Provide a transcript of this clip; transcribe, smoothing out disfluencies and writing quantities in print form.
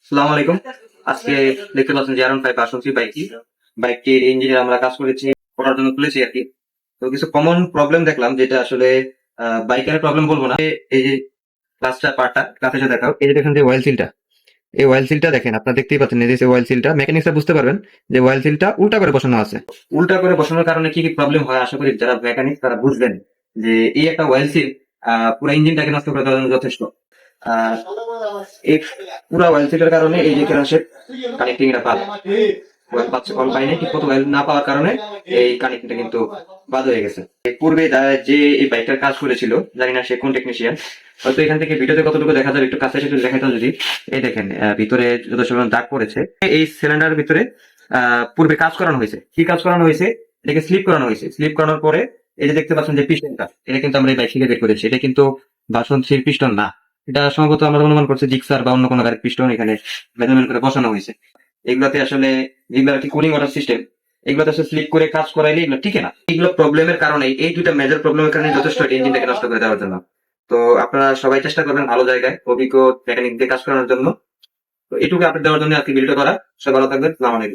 সালাম আলাইকুম। আজকে দেখতে পাচ্ছেন যে আর 1 5 আসছি বাইকটির ইঞ্জিনের আমরা কাজ করেছি, করার জন্য খুলেছি আর কি। তো কিছু কমন প্রবলেম দেখলাম, যেটা আসলে বাইকের প্রবলেম বলবো না। এই যে ক্লাসটা পার্টটা ক্লাসের সাথে দেখাও, এই যে দেখেন যে অয়েল সিলটা, এই অয়েল সিলটা দেখেন, আপনারা দেখতেই পাচ্ছেন এই যে অয়েল সিলটা, মেকানিক্সরা বুঝতে পারবেন যে অয়েল সিলটা উল্টা করে বসানো আছে। উল্টা করে বসানোর কারণে কি কি প্রবলেম হয়, আশা করি যারা মেকানিক তারা বুঝবেন যে এই একটা অয়েল সিল পুরো ইঞ্জিনটাকে নষ্ট করে দেওয়ার জন্য যথেষ্ট। আহ এই পুরা অয়েল সিলের কারণে এই যে ক্রাশের কানেক্টিং টা বাদ, ওয়েল পাচ্ছে কল পাইনি, ঠিক মতো ওয়েল না পাওয়ার কারণে এই কানেক্টিংটা কিন্তু বাদ হয়ে গেছে। পূর্বে যে এই বাইকটার কাজ করেছিল, জানি না সে কোন টেকনিশিয়ান, হয়তো এখান থেকে ভিডিওতে কতটুকু দেখা যাবে, একটু কাছে এসে দেখাইতো যদি। এই দেখেন ভিতরে যত সময় দাগ পড়েছে, এই সিলিন্ডারের ভিতরে পূর্বে কাজ করানো হয়েছে। কি কাজ করানো হয়েছে? এটাকে স্লিপ করানো হয়েছে। স্লিপ করানোর পরে এই যে দেখতে পাচ্ছেন যে পিস্টনটা, এটা কিন্তু আমরা এই বাইক থেকে বের করেছি। এটা কিন্তু ভার্সন 3 পিস্টন না, এটা সম্ভবত আমরা অনুমান করছি জিক্সার বা অন্য কোনো গাড়ির পিস্টন এখানে মেজারমেন্ট করে বসানো হয়েছে। এগুলাতে আসলে, যেগুলো আর কি কুলিং ওয়াটার সিস্টেম, এগুলোতে আসলে স্লিপ করে কাজ করাইলে এগুলো ঠিক না। এগুলো প্রবলেমের কারণে, এই দুইটা মেজর প্রবলেমের কারণে যথেষ্ট ইঞ্জিনটাকে নষ্ট করে দেওয়ার জন্য। তো আপনারা সবাই চেষ্টা করবেন ভালো জায়গায় অভিজ্ঞ মেকানিক দিয়ে কাজ করানোর জন্য। তো এটুকু আপডেট দেওয়ার জন্য আজকে ভিডিওটা করা। সবাই ভালো থাকবেন। আসসালামু আলাইকুম।